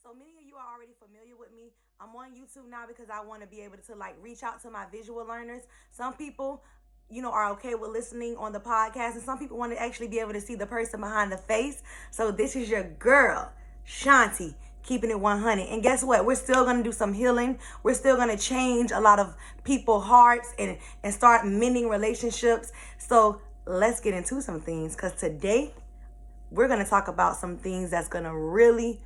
So many of you are already familiar with me. I'm on YouTube now because I want to be able to like reach out to my visual learners. Some people, are okay with listening on the podcast, and some people want to actually be able to see the person behind the face. So this is your girl, Shanti, keeping it 100. And guess what? We're still going to do some healing. We're still going to change a lot of people's hearts and start mending relationships. So let's get into some things, because today we're going to talk about some things that's going to really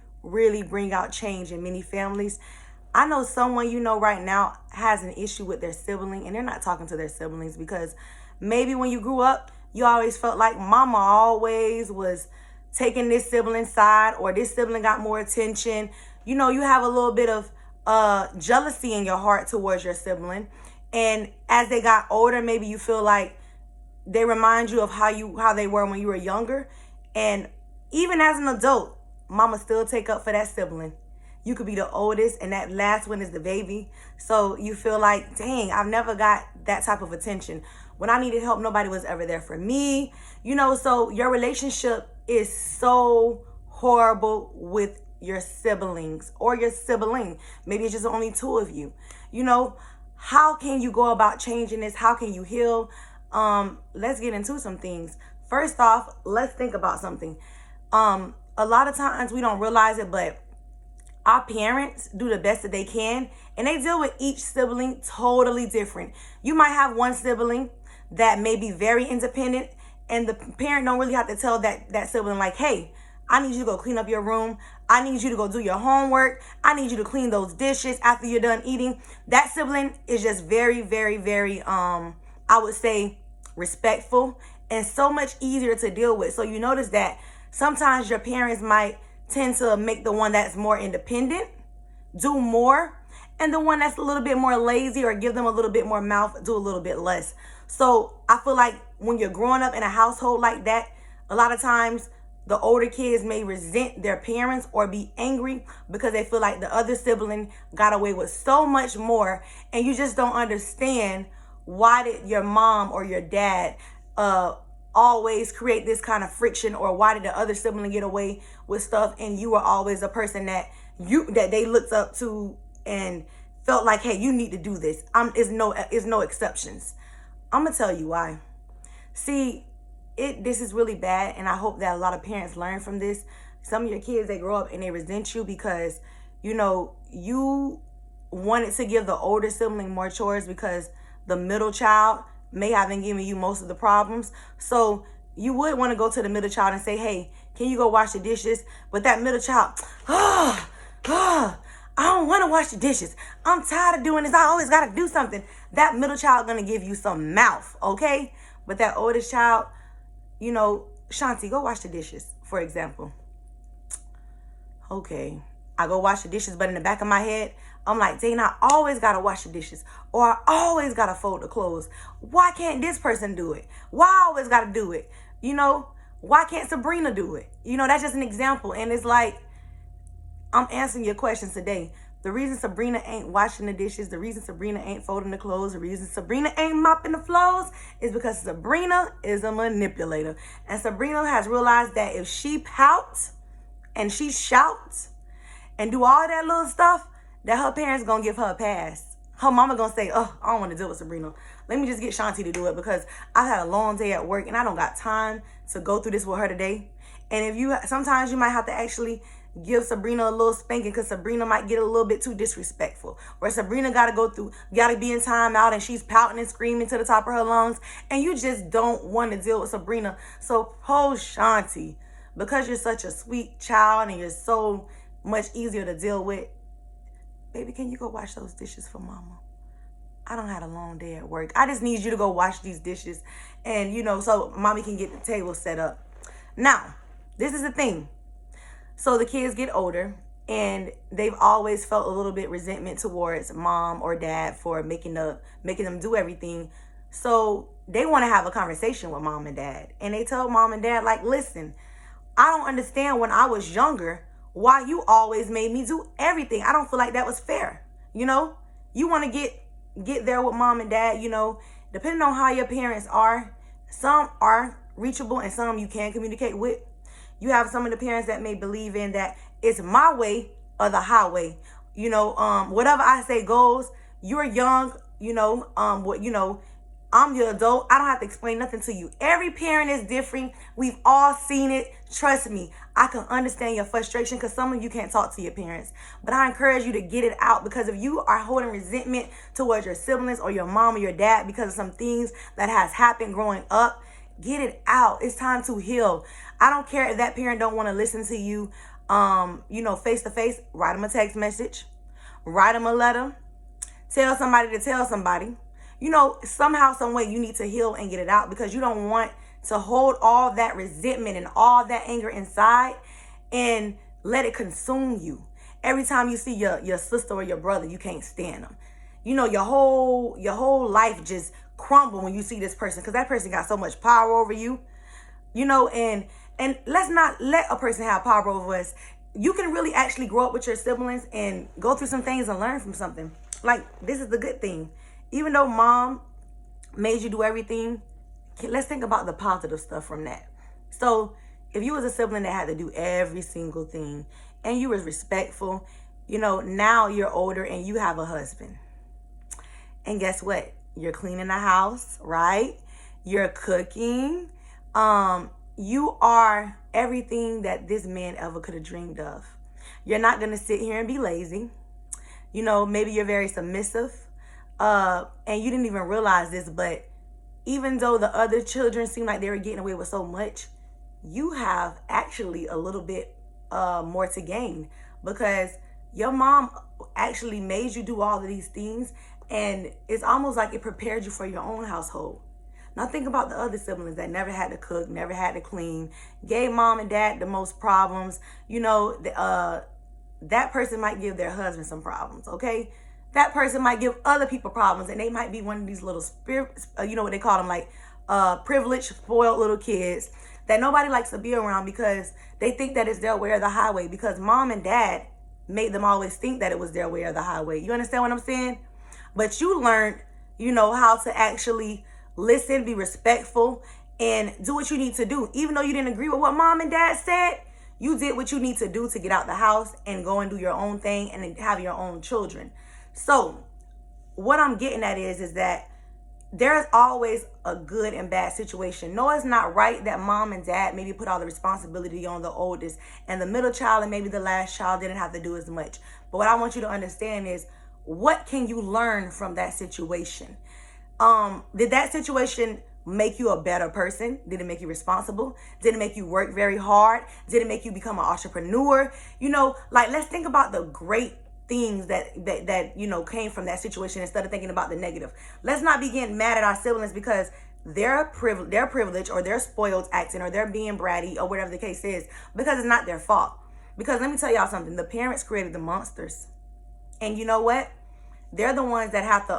bring out change in many families. I know someone right now has an issue with their sibling, and they're not talking to their siblings because maybe when you grew up, you always felt like mama always was taking this sibling's side, or this sibling got more attention. You have a little bit of jealousy in your heart towards your sibling. And as they got older, maybe you feel like they remind you of how they were when you were younger. And even as an adult, mama still take up for that sibling. You could be the oldest and that last one is the baby. So you feel like, dang, I've never got that type of attention. When I needed help, nobody was ever there for me. So your relationship is so horrible with your siblings or your sibling. Maybe it's just only two of you. How can you go about changing this? How can you heal? Let's get into some things. First off, let's think about something. A lot of times we don't realize it, but our parents do the best that they can, and they deal with each sibling totally different. You might have one sibling that may be very independent, and the parent don't really have to tell that sibling like, hey, I need you to go clean up your room. I need you to go do your homework. I need you to clean those dishes after you're done eating. That sibling is just very, I would say, respectful and so much easier to deal with. So you notice that sometimes your parents might tend to make the one that's more independent do more, and the one that's a little bit more lazy or give them a little bit more mouth do a little bit less. So I feel like when you're growing up in a household like that, a lot of times the older kids may resent their parents or be angry because they feel like the other sibling got away with so much more, and you just don't understand why did your mom or your dad always create this kind of friction, or why did the other sibling get away with stuff and you were always a person that they looked up to and felt like, hey, you need to do this. Is no exceptions. I'm gonna tell you why. See, this is really bad, and I hope that a lot of parents learn from this. Some of your kids, they grow up and they resent you because you wanted to give the older sibling more chores because the middle child may haven't given you most of the problems. So you would want to go to the middle child and say, hey, can you go wash the dishes? But that middle child, I don't want to wash the dishes. I'm tired of doing this. I always got to do something. That middle child going to give you some mouth, okay? But that oldest child, Shanti, go wash the dishes, for example. Okay, I go wash the dishes, but in the back of my head, I'm like, dang, I always got to wash the dishes, or I always got to fold the clothes. Why can't this person do it? Why I always got to do it? Why can't Sabrina do it? That's just an example. And it's like, I'm answering your questions today. The reason Sabrina ain't washing the dishes, the reason Sabrina ain't folding the clothes, the reason Sabrina ain't mopping the floors is because Sabrina is a manipulator. And Sabrina has realized that if she pouts and she shouts and do all that little stuff, that her parents gonna give her a pass. Her mama gonna say, oh, I don't want to deal with Sabrina. Let me just get Shanti to do it because I had a long day at work and I don't got time to go through this with her today. And sometimes you might have to actually give Sabrina a little spanking because Sabrina might get a little bit too disrespectful. Where Sabrina gotta be in timeout and she's pouting and screaming to the top of her lungs, and you just don't want to deal with Sabrina. So, Shanti, because you're such a sweet child and you're so much easier to deal with, baby, can you go wash those dishes for mama? I don't had a long day at work. I just need you to go wash these dishes. And, so mommy can get the table set up. Now, this is the thing. So the kids get older, and they've always felt a little bit resentment towards mom or dad for making them do everything. So they want to have a conversation with mom and dad. And they tell mom and dad, like, listen, I don't understand when I was younger why you always made me do everything. I don't feel like that was fair. You want to get there with mom and dad, depending on how your parents are. Some are reachable and some you can communicate with. You have some of the parents that may believe in that it's my way or the highway. Whatever I say goes. You're young, I'm the adult. I don't have to explain nothing to you. Every parent is different. We've all seen it. Trust me, I can understand your frustration because some of you can't talk to your parents. But I encourage you to get it out, because if you are holding resentment towards your siblings or your mom or your dad because of some things that has happened growing up, get it out. It's time to heal. I don't care if that parent don't want to listen to you, face to face. Write them a text message. Write them a letter. Tell somebody to tell somebody. Somehow, some way you need to heal and get it out, because you don't want to hold all that resentment and all that anger inside and let it consume you. Every time you see your sister or your brother, you can't stand them. Your whole life just crumble when you see this person, because that person got so much power over you. And let's not let a person have power over us. You can really actually grow up with your siblings and go through some things and learn from something. Like, this is the good thing. Even though mom made you do everything, let's think about the positive stuff from that. So if you was a sibling that had to do every single thing and you was respectful, now you're older and you have a husband. And guess what? You're cleaning the house, right? You're cooking. You are everything that this man ever could have dreamed of. You're not going to sit here and be lazy. Maybe you're very submissive. And you didn't even realize this, but even though the other children seem like they were getting away with so much, you have actually a little bit more to gain, because your mom actually made you do all of these things, and it's almost like it prepared you for your own household. Now think about the other siblings that never had to cook, never had to clean, gave mom and dad the most problems. That person might give their husband some problems, okay? That person might give other people problems, and they might be one of these little what they call them, like privileged, spoiled little kids that nobody likes to be around, because they think that it's their way or the highway, because mom and dad made them always think that it was their way or the highway. You understand what I'm saying? But you learned, how to actually listen, be respectful, and do what you need to do. Even though you didn't agree with what mom and dad said, you did what you need to do to get out the house and go and do your own thing and have your own children. So what I'm getting at is that there's always a good and bad situation. No, it's not right that mom and dad maybe put all the responsibility on the oldest, and the middle child and maybe the last child didn't have to do as much. But what I want you to understand is, what can you learn from that situation? Did that situation make you a better person? Did it make you responsible? Did it make you work very hard? Did it make you become an entrepreneur? Let's think about the great things that came from that situation instead of thinking about the negative. Let's not be getting mad at our siblings because they're privileged or they're spoiled acting or they're being bratty or whatever the case is, because it's not their fault. Because let me tell y'all something, the parents created the monsters. And you know what? They're the ones that have to,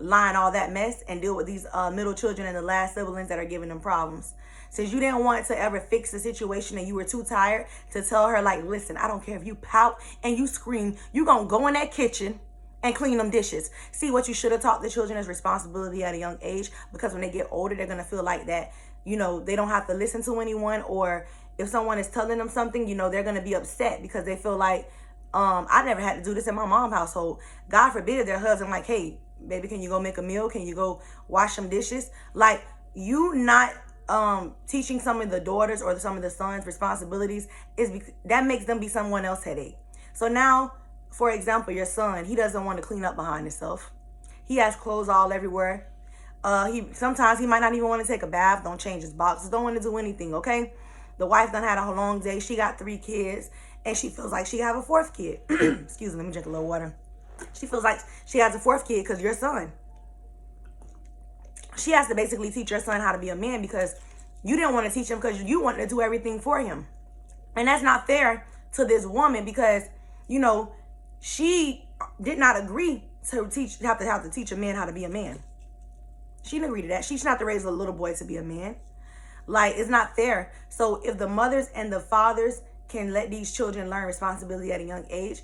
line all that mess and deal with these middle children and the last siblings that are giving them problems. Since you didn't want to ever fix the situation and you were too tired to tell her, like, listen, I don't care if you pout and you scream, you going to go in that kitchen and clean them dishes. See, what you should have taught the children is responsibility at a young age, because when they get older, they're going to feel like that, they don't have to listen to anyone, or if someone is telling them something, they're going to be upset because they feel like, I never had to do this in my mom's household. God forbid their husband like, hey, baby, can you go make a meal? Can you go wash some dishes? Like, you not teaching some of the daughters or some of the sons responsibilities that makes them be someone else's headache. So now, for example, your son, he doesn't want to clean up behind himself. He has clothes all everywhere. Sometimes he might not even want to take a bath, don't change his boxes, don't want to do anything, okay? The wife done had a long day. She got 3 kids. And she feels like she have a 4th kid. Excuse me, let me drink a little water. She feels like she has a 4th kid because your son. She has to basically teach your son how to be a man, because you didn't want to teach him because you wanted to do everything for him. And that's not fair to this woman, because, she did not agree to have to teach a man how to be a man. She didn't agree to that. She should have to raise a little boy to be a man. Like, it's not fair. So if the mothers and the fathers can let these children learn responsibility at a young age,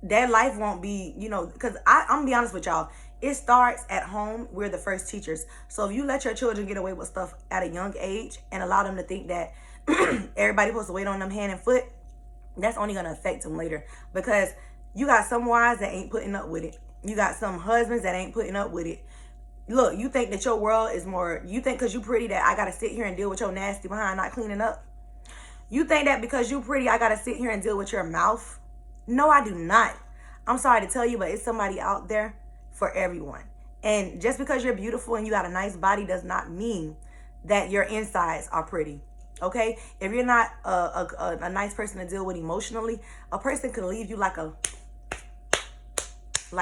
their life won't be, because I'm gonna be honest with y'all, it starts at home. We're the first teachers. So if you let your children get away with stuff at a young age and allow them to think that everybody's supposed to wait on them hand and foot, that's only going to affect them later, because you got some wives that ain't putting up with it. You got some husbands that ain't putting up with it. Look, you think that your world is more, you think because you pretty that I got to sit here and deal with your nasty behind not cleaning up? You think that because you pretty I got to sit here and deal with your mouth? No, I do not. I'm sorry to tell you, but it's somebody out there for everyone. And just because you're beautiful and you got a nice body does not mean that your insides are pretty. Okay? If you're not a nice person to deal with emotionally, a person can leave you like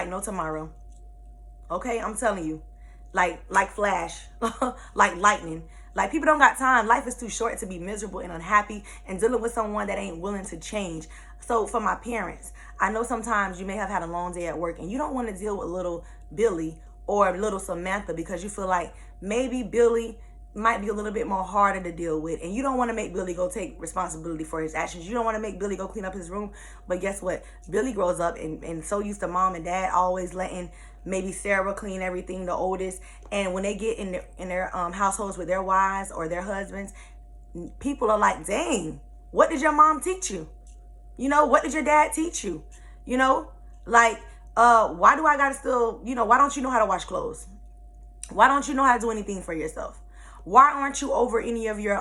no tomorrow. Okay? I'm telling you. Like flash. Like lightning. Like, people don't got time. Life is too short to be miserable and unhappy and dealing with someone that ain't willing to change. So for my parents, I know sometimes you may have had a long day at work and you don't want to deal with little Billy or little Samantha because you feel like maybe Billy might be a little bit more harder to deal with, and you don't want to make Billy go take responsibility for his actions. You don't want to make Billy go clean up his room. But guess what? Billy grows up and so used to mom and dad always letting maybe Sarah clean everything, the oldest, and when they get in their households with their wives or their husbands, people are like, dang, what did your mom teach you? You know, what did your dad teach you? You know, like, why do I gotta still, why don't you know how to wash clothes? Why don't you know how to do anything for yourself? Why aren't you over any of your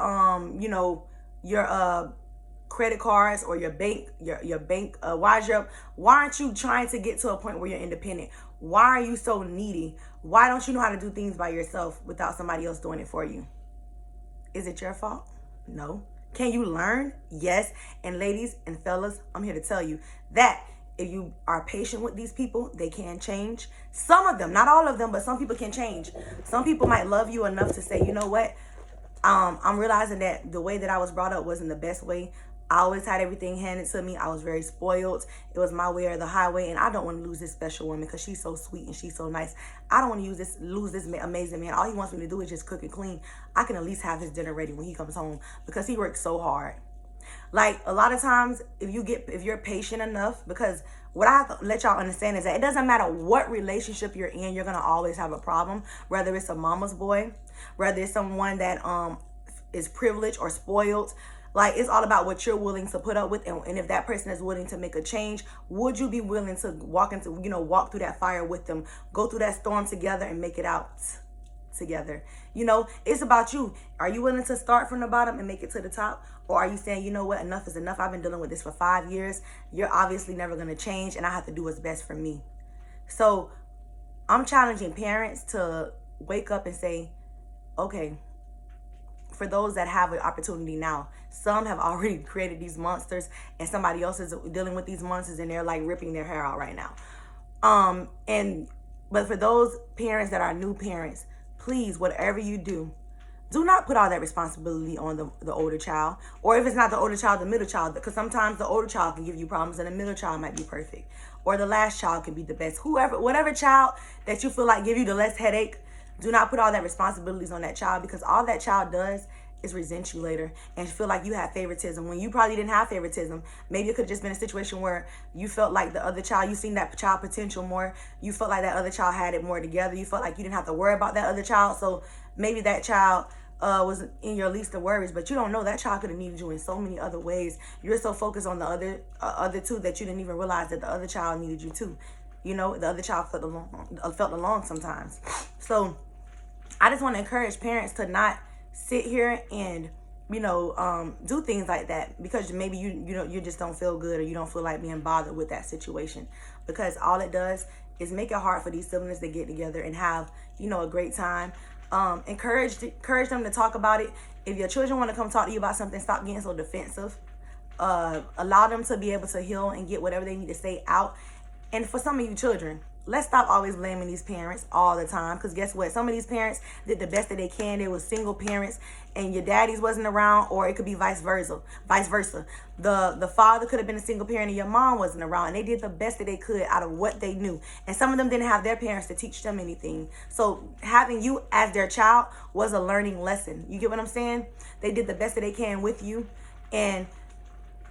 your credit cards or your bank why aren't you trying to get to a point where you're independent? Why are you so needy? Why don't you know how to do things by yourself without somebody else doing it for you? Is it your fault? No. Can you learn? Yes. And ladies and fellas, I'm here to tell you that if you are patient with these people, they can change. Some of them, not all of them, but some people can change. Some people might love you enough to say, you know what? I'm realizing that the way that I was brought up wasn't the best way. I always had everything handed to me. I was very spoiled. It was my way or the highway, and I don't want to lose this special woman because she's so sweet and she's so nice. I don't want to lose this amazing man. All he wants me to do is just cook and clean. I can at least have his dinner ready when he comes home because he works so hard. Like, a lot of times, if you're patient enough, because what I have to let y'all understand is that it doesn't matter what relationship you're in, you're gonna always have a problem. Whether it's a mama's boy, whether it's someone that is privileged or spoiled. Like, it's all about what you're willing to put up with, and if that person is willing to make a change, would you be willing to walk through that fire with them, go through that storm together and make it out together? It's about you. Are you willing to start from the bottom and make it to the top? Or are you saying, you know what, enough is enough. I've been dealing with this for 5 years. You're obviously never going to change, and I have to do what's best for me. So I'm challenging parents to wake up and say, okay, for those that have an opportunity now, some have already created these monsters and somebody else is dealing with these monsters and they're like ripping their hair out right now. But for those parents that are new parents, please, whatever you do not put all that responsibility on the older child. Or if it's not the older child, the middle child, because sometimes the older child can give you problems and the middle child might be perfect. Or the last child can be the best. Whatever child that you feel like give you the less headache, do not put all that responsibilities on that child, because all that child does is resent you later and feel like you have favoritism when you probably didn't have favoritism. Maybe it could have just been a situation where you felt like the other child, you seen that child potential more. You felt like that other child had it more together. You felt like you didn't have to worry about that other child. So maybe that child was in your least of worries, but you don't know that child could have needed you in so many other ways. You're so focused on the other two that you didn't even realize that the other child needed you too. The other child felt alone sometimes. So I just want to encourage parents to not sit here and do things like that because maybe you just don't feel good or you don't feel like being bothered with that situation, because all it does is make it hard for these siblings to get together and have a great time. Encourage them to talk about it. If your children want to come talk to you about something, stop getting so defensive. Allow them to be able to heal and get whatever they need to say out. And for some of you children, let's stop always blaming these parents all the time, because guess what? Some of these parents did the best that they can. They were single parents and your daddies wasn't around, or it could be vice versa. The father could have been a single parent and your mom wasn't around, and they did the best that they could out of what they knew. And some of them didn't have their parents to teach them anything. So having you as their child was a learning lesson. You get what I'm saying? They did the best that they can with you. And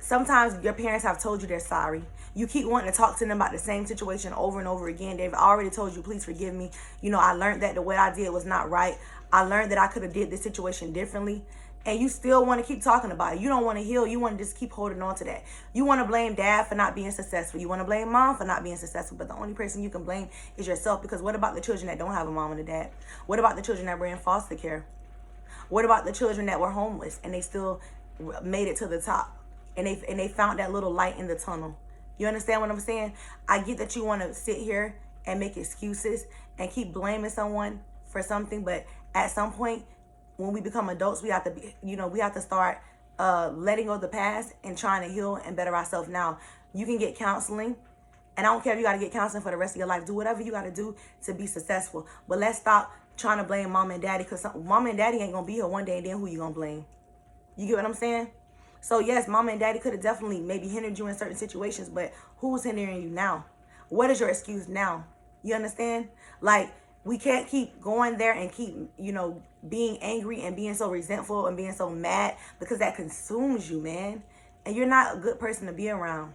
sometimes your parents have told you they're sorry. You keep wanting to talk to them about the same situation over and over again. They've already told you, please forgive me. I learned that the way I did was not right. I learned that I could have did this situation differently. and you still want to keep talking about it. You don't want to heal. You want to just keep holding on to that. You want to blame dad for not being successful. You want to blame mom for not being successful. But the only person you can blame is yourself. Because what about the children that don't have a mom and a dad? What about the children that were in foster care? What about the children that were homeless and they still made it to the top? And they found that little light in the tunnel. You understand what I'm saying? I get that you want to sit here and make excuses and keep blaming someone for something, but at some point, when we become adults, we have to be, we have to start letting go of the past and trying to heal and better ourselves now. You can get counseling, and I don't care if you got to get counseling for the rest of your life. Do whatever you got to do to be successful. But let's stop trying to blame mom and daddy, because mom and daddy ain't going to be here one day, and then who you going to blame? You get what I'm saying? So yes, mama and daddy could have definitely maybe hindered you in certain situations, but who's hindering you now? What is your excuse now? You understand? Like, we can't keep going there and keep, being angry and being so resentful and being so mad, because that consumes you, man. And you're not a good person to be around,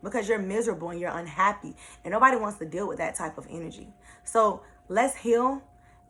because you're miserable and you're unhappy, and nobody wants to deal with that type of energy. So let's heal,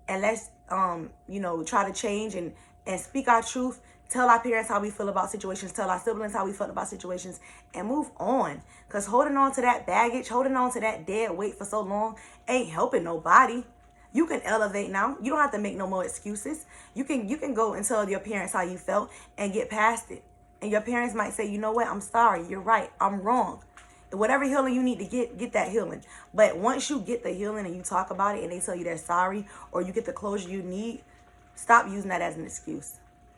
and let's, try to change and speak our truth. Tell our parents how we feel about situations. Tell our siblings how we feel about situations, and move on. Because holding on to that baggage, holding on to that dead weight for so long ain't helping nobody. You can elevate now. You don't have to make no more excuses. You can go and tell your parents how you felt and get past it. And your parents might say, you know what, I'm sorry. You're right. I'm wrong. And whatever healing you need to get that healing. But once you get the healing and you talk about it and they tell you they're sorry, or you get the closure you need, stop using that as an excuse.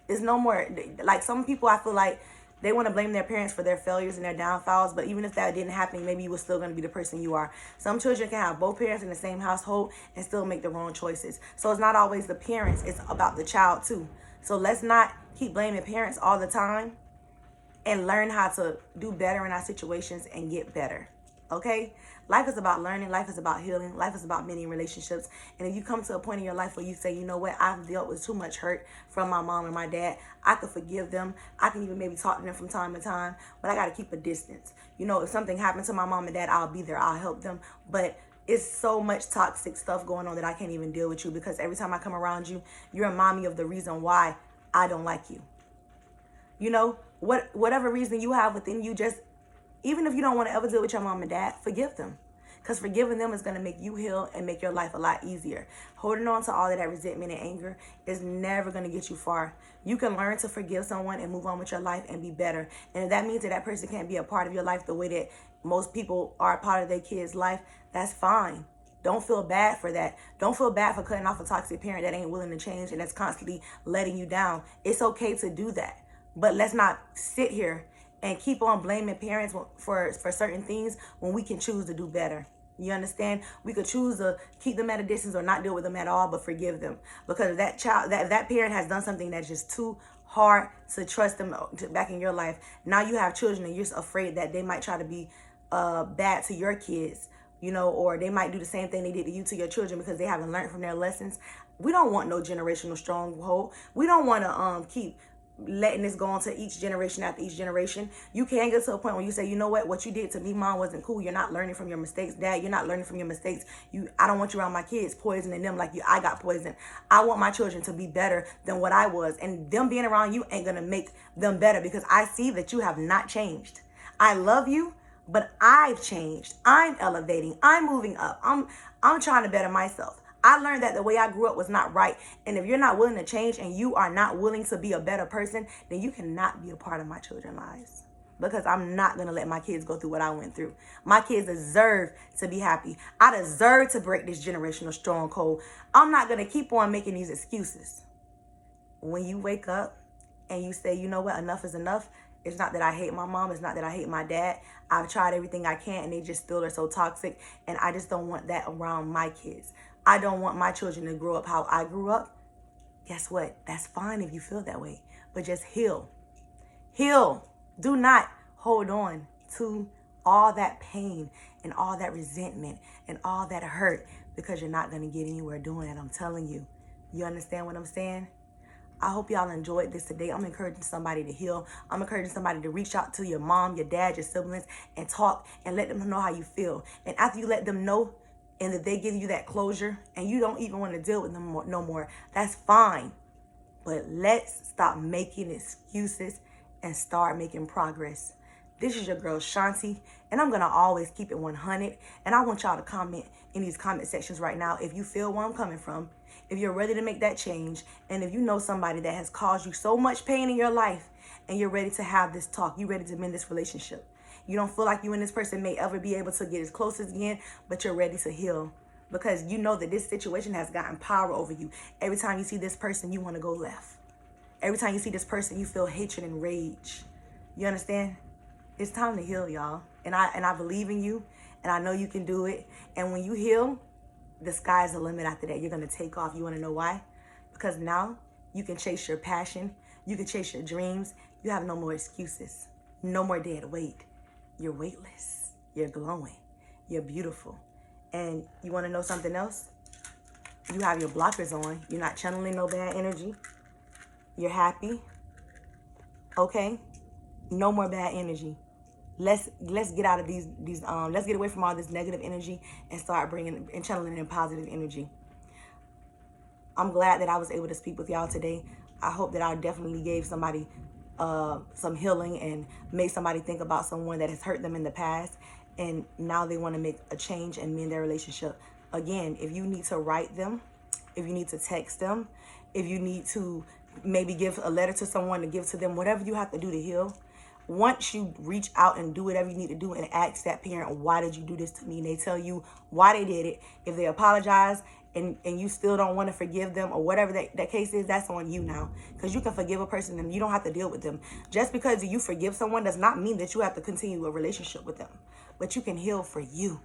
It's no more, like some people, I feel like they want to blame their parents for their failures and their downfalls, but even if that didn't happen, maybe you were still going to be the person you are. Some children can have both parents in the same household and still make the wrong choices. So it's not always the parents, it's about the child too. So let's not keep blaming parents all the time, and learn how to do better in our situations and get better. Okay? Life is about learning. Life is about healing. Life is about mending relationships. And if you come to a point in your life where you say, you know what, I've dealt with too much hurt from my mom and my dad, I could forgive them. I can even maybe talk to them from time to time, but I got to keep a distance. If something happened to my mom and dad, I'll be there. I'll help them. But it's so much toxic stuff going on that I can't even deal with you, because every time I come around you, you remind me of the reason why I don't like you. Whatever reason you have within you, just even if you don't want to ever deal with your mom and dad, forgive them. Because forgiving them is going to make you heal and make your life a lot easier. Holding on to all of that resentment and anger is never going to get you far. You can learn to forgive someone and move on with your life and be better. And if that means that person can't be a part of your life the way that most people are a part of their kid's life, that's fine. Don't feel bad for that. Don't feel bad for cutting off a toxic parent that ain't willing to change and that's constantly letting you down. It's okay to do that. But let's not sit here and keep on blaming parents for certain things when we can choose to do better. You understand? We could choose to keep them at a distance or not deal with them at all, but forgive them. Because that child, that parent has done something that's just too hard to trust them back in your life. Now you have children and you're afraid that they might try to be bad to your kids, or they might do the same thing they did to you to your children because they haven't learned from their lessons. We don't want no generational stronghold. We don't want to keep letting this go on to each generation after each generation. You can get to a point where you say, you know what you did to me, mom, wasn't cool. You're not learning from your mistakes. Dad, you're not learning from your mistakes. I don't want you around my kids poisoning them like I got poisoned. I want my children to be better than what I was. And them being around you ain't going to make them better, because I see that you have not changed. I love you, but I've changed. I'm elevating. I'm moving up. I'm trying to better myself. I learned that the way I grew up was not right. And if you're not willing to change and you are not willing to be a better person, then you cannot be a part of my children's lives. Because I'm not going to let my kids go through what I went through. My kids deserve to be happy. I deserve to break this generational stronghold. I'm not going to keep on making these excuses. When you wake up and you say, you know what, enough is enough. It's not that I hate my mom. It's not that I hate my dad. I've tried everything I can and they just still are so toxic. And I just don't want that around my kids. I don't want my children to grow up how I grew up. Guess what? That's fine if you feel that way. But just heal. Heal. Do not hold on to all that pain and all that resentment and all that hurt, because you're not going to get anywhere doing it. I'm telling you. You understand what I'm saying? I hope y'all enjoyed this today. I'm encouraging somebody to heal. I'm encouraging somebody to reach out to your mom, your dad, your siblings, and talk and let them know how you feel. And after you let them know, and that they give you that closure and you don't even want to deal with them no more, that's fine. But let's stop making excuses and start making progress. This is your girl Shanti, and I'm going to always keep it 100. And I want y'all to comment in these comment sections right now if you feel where I'm coming from, if you're ready to make that change, and if you know somebody that has caused you so much pain in your life and you're ready to have this talk, you're ready to mend this relationship. You don't feel like you and this person may ever be able to get as close as again, but you're ready to heal because you know that this situation has gotten power over you. Every time you see this person, you want to go left. Every time you see this person, you feel hatred and rage. You understand? It's time to heal, y'all. And I believe in you, and I know you can do it. And when you heal, the sky's the limit after that. You're going to take off. You want to know why? Because now you can chase your passion. You can chase your dreams. You have no more excuses. No more dead weight. You're weightless. You're glowing. You're beautiful. And you want to know something else? You have your blockers on. You're not channeling no bad energy. You're happy. Okay? No more bad energy. Let's get out of these let's get away from all this negative energy and start bringing and channeling in positive energy. I'm glad that I was able to speak with y'all today. I hope that I definitely gave somebody some healing and made somebody think about someone that has hurt them in the past, and now they want to make a change and mend their relationship. Again, if you need to write them, if you need to text them, if you need to maybe give a letter to someone to give to them, whatever you have to do to heal, once you reach out and do whatever you need to do and ask that parent, why did you do this to me? And they tell you why they did it. If they apologize and you still don't want to forgive them or whatever that case is, that's on you now. Because you can forgive a person and you don't have to deal with them. Just because you forgive someone does not mean that you have to continue a relationship with them. But you can heal for you.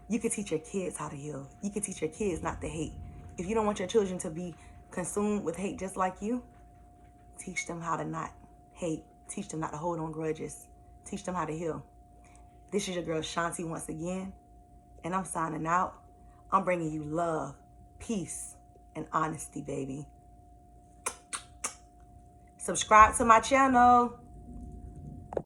You can teach your kids how to heal. You can teach your kids not to hate. If you don't want your children to be consumed with hate just like you, teach them how to not hate. Teach them not to hold on grudges. Teach them how to heal. This is your girl Shanti once again, and I'm signing out. I'm bringing you love, peace, and honesty, baby. Subscribe to my channel.